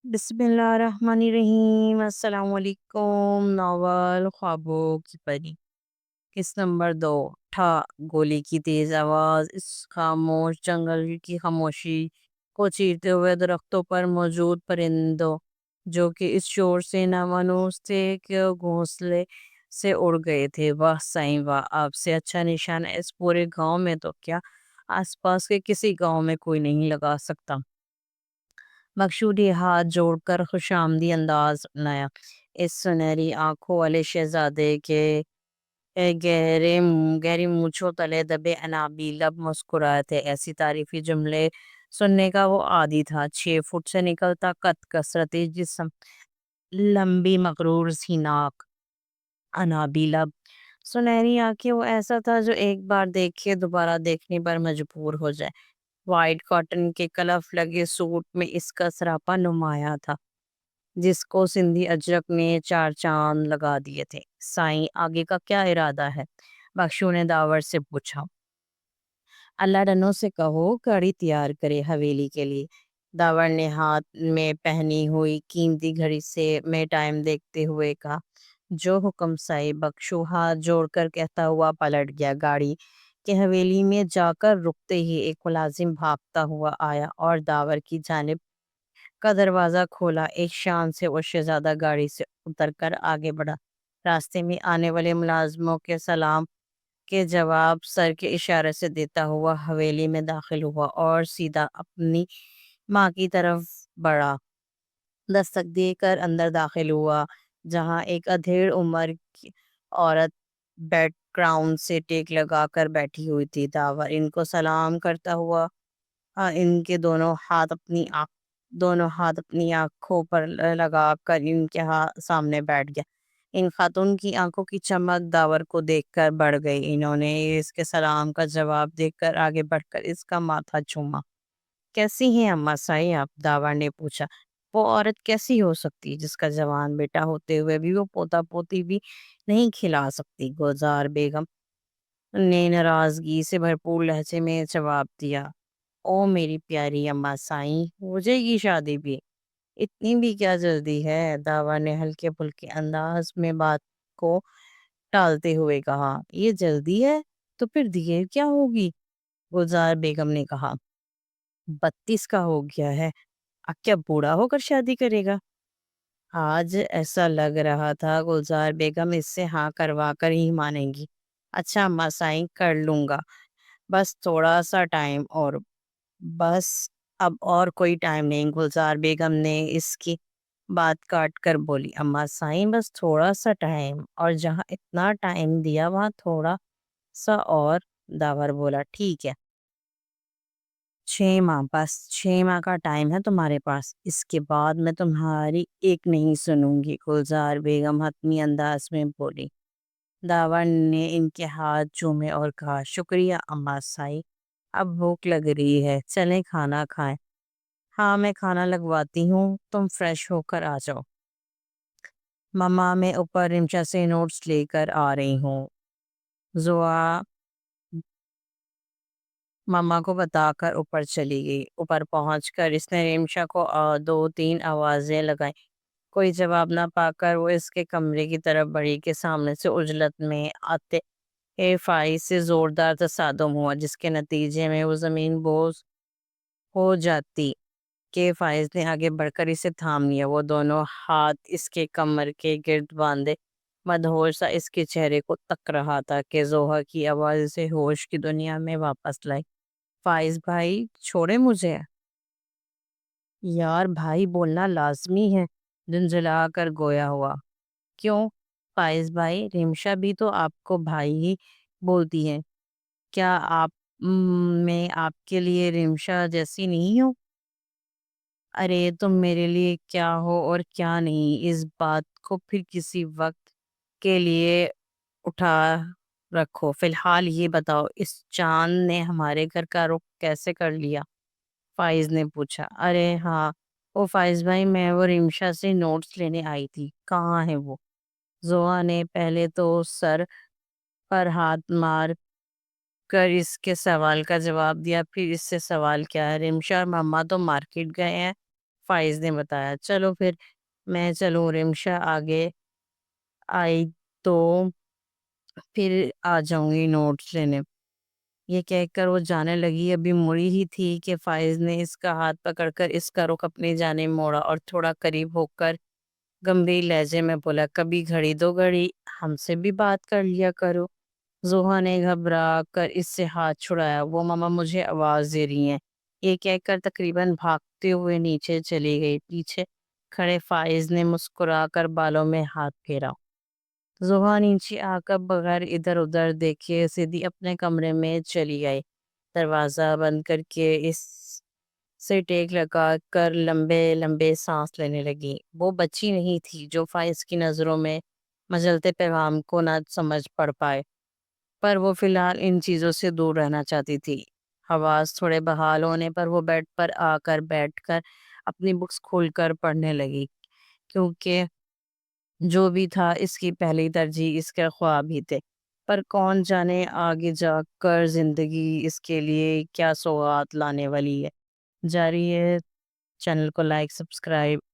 बिस्मिल्लाहिर्रहमानिर्रहीम। अस्सलाम वालेकुम। नावल ख्वाबों की परी। किस नंबर दो। ठा गोली की तेज आवाज इस खामोश जंगल की खामोशी को चीरते हुए दरख्तों पर मौजूद परिंदों जो कि इस शोर से नामानूस थे कि घोंसले से उड़ गए थे। वाह साईं वाह, आपसे अच्छा निशाना इस पूरे गांव में तो क्या आसपास के किसी गांव में कोई नहीं लगा सकता। मकसूद हाथ जोड़कर खुशामदी अंदाज अपनाया। इस सुनहरी आंखों वाले शहजादे के गहरी मूछों तले दबे अनाबी लब मुस्कुराए थे। ऐसी तारीफी जुमले सुनने का वो आदी था। 6 फुट से निकलता कद कसरती जिस्म, लंबी मकरूर सी नाक, अनाबी लब, सुनहरी आंखें, वो ऐसा था जो एक बार देखे दोबारा देखने पर मजबूर हो जाए। वाइट कॉटन के कलफ लगे सूट में इसका सरापा नुमाया था, जिसको सिंधी अजरक ने 4 चांद लगा दिए थे। साईं, आगे का क्या इरादा है? बख्शू ने दावर से पूछा। अल्लाह रनो से कहो कड़ी तैयार करे हवेली के लिए। दावर ने हाथ में पहनी हुई कीमती घड़ी से में टाइम देखते हुए कहा। जो हुक्म साई। बख्शू हाथ जोड़कर कहता हुआ पलट गया। गाड़ी के हवेली में जाकर रुकते ही एक मुलाजिम भागता हुआ आया और दावर की जानिब का दरवाजा खोला। एक शान से वो शहजादा गाड़ी से उतरकर आगे बढ़ा। रास्ते में आने वाले मुलाजमों के सलाम के जवाब सर के इशारे से देता हुआ हवेली में दाखिल हुआ और सीधा अपनी माँ की तरफ बढ़ा। दस्तक देकर अंदर दाखिल हुआ, जहाँ एक अधेड़ उम्र की औरत बेड क्राउन से टेक लगाकर बैठी हुई थी। दावर इनको सलाम करता हुआ इनके दोनों हाथ अपनी आंखों पर लगाकर इनके सामने बैठ गया। इन खातून की आंखों की चमक दावर को देखकर बढ़ गई। इन्होंने इसके सलाम का जवाब देकर आगे बढ़कर इसका माथा चूमा। कैसी हैं अम्मा साई आप? दावर ने पूछा। वो औरत कैसी हो सकती है जिसका जवान बेटा होते हुए भी वो पोता पोती भी नहीं खिला सकती? गुलजार बेगम ने नाराजगी से भरपूर लहजे में जवाब दिया। ओ मेरी प्यारी अम्मा साईं, हो जाएगी शादी भी, इतनी भी क्या जल्दी है? दावा ने हल्के फुल्के अंदाज में बात को टालते हुए कहा। ये जल्दी है तो फिर देर क्या होगी? गुलजार बेगम ने कहा। 32 का हो गया है, अब क्या बूढ़ा होकर शादी करेगा? आज ऐसा लग रहा था गुलजार बेगम इससे हाँ करवा कर ही मानेंगी। अच्छा अम्मा साईं, कर लूंगा, बस थोड़ा सा टाइम और। बस अब और कोई टाइम नहीं, गुलजार बेगम ने इसकी बात काट कर बोली। अम्मा साईं, बस थोड़ा सा टाइम, और जहाँ इतना टाइम दिया वहाँ थोड़ा सा और। दावर बोला। ठीक है, 6 माह, बस 6 माह का टाइम है तुम्हारे पास, इसके बाद मैं तुम्हारी एक नहीं सुनूंगी, गुलजार बेगम हतमी अंदाज में बोली। दावर ने इनके हाथ चूमे और कहा। शुक्रिया अम्मा साई, अब भूख लग रही है, चलें खाना खाएं। हाँ मैं खाना लगवाती हूँ, तुम फ्रेश होकर आ जाओ। मम्मा मैं ऊपर रिमशा से नोट्स लेकर आ रही हूँ। जुआ मम्मा को बताकर ऊपर चली गई। ऊपर पहुंचकर इसने रिमशा को 2 3 आवाजें लगाई। कोई जवाब ना पाकर वो इसके कमरे की तरफ बढ़ी के सामने से उजलत में आते फाइज से जोरदार तसादम हुआ, जिसके नतीजे में वो जमीन बोझ हो जाती। के फाइज ने आगे बढ़कर इसे थाम लिया। वो दोनों हाथ इसके कमर के गिर्द बांधे मदहोश सा इसके चेहरे को तक रहा था कि जोहा की आवाज इसे होश की दुनिया में वापस लाई। फाइज भाई छोड़े मुझे। यार भाई बोलना लाजमी है, झुंझला कर गोया हुआ। क्यों? फाइज भाई, रिमशा भी तो आपको भाई ही बोलती है। क्या आप मैं आपके लिए रिमशा जैसी नहीं हूँ? अरे तुम मेरे लिए क्या हो और क्या नहीं, इस बात को फिर किसी वक्त के लिए उठा रखो। फिलहाल ये बताओ, इस चांद ने हमारे घर का रुख कैसे कर लिया? फाइज ने पूछा। अरे हाँ, ओ फाइज भाई, मैं वो रिमशा से नोट्स लेने आई थी, कहाँ है वो? जोआ ने पहले तो सर पर हाथ मार कर इसके सवाल का जवाब दिया, फिर इससे सवाल किया। रिमशा और मम्मा तो मार्केट गए हैं। فائز نے بتایا۔ چلو پھر میں چلوں رمشا آگے آئی تو پھر آ جاؤں گی نوٹس لینے۔ یہ کہہ کر وہ جانے لگی، ابھی مڑی ہی تھی کہ فائز نے اس کا ہاتھ پکڑ کر اس کا رخ اپنی جانب موڑا اور تھوڑا قریب ہو کر گمبھیر لہجے میں بولا، کبھی گھڑی دو گھڑی ہم سے بھی بات کر لیا کرو۔ زوہا نے گھبرا کر اس سے ہاتھ چھڑایا، وہ ماما مجھے آواز دے رہی ہیں، یہ کہہ کر تقریباً بھاگتے ہوئے نیچے چلی گئی۔ پیچھے کھڑے فائز نے مسکرا کر بالوں میں ہاتھ پھیرا۔ زوہا نیچے آ کر بغیر ادھر ادھر دیکھے سیدھی اپنے کمرے میں چلی گئی، دروازہ بند کر کے اس سے ٹیک لگا کر لمبے لمبے سانس لینے لگی۔ وہ بچی نہیں تھی جو فائز کی نظروں میں مچلتے پیغام کو نہ سمجھ پڑ پائے، پر وہ فی الحال ان چیزوں سے دور رہنا چاہتی تھی۔ حواس تھوڑے بحال ہونے پر وہ بیڈ پر آ کر بیٹھ کر اپنی بکس کھول کر پڑھنے لگی، کیونکہ جو بھی تھا اس کی پہلی ترجیح اس کے خواب ہی تھے۔ پر کون جانے آگے جا کر زندگی اس کے لیے کیا سوغات لانے والی ہے۔ جاری ہے، چینل کو لائک سبسکرائب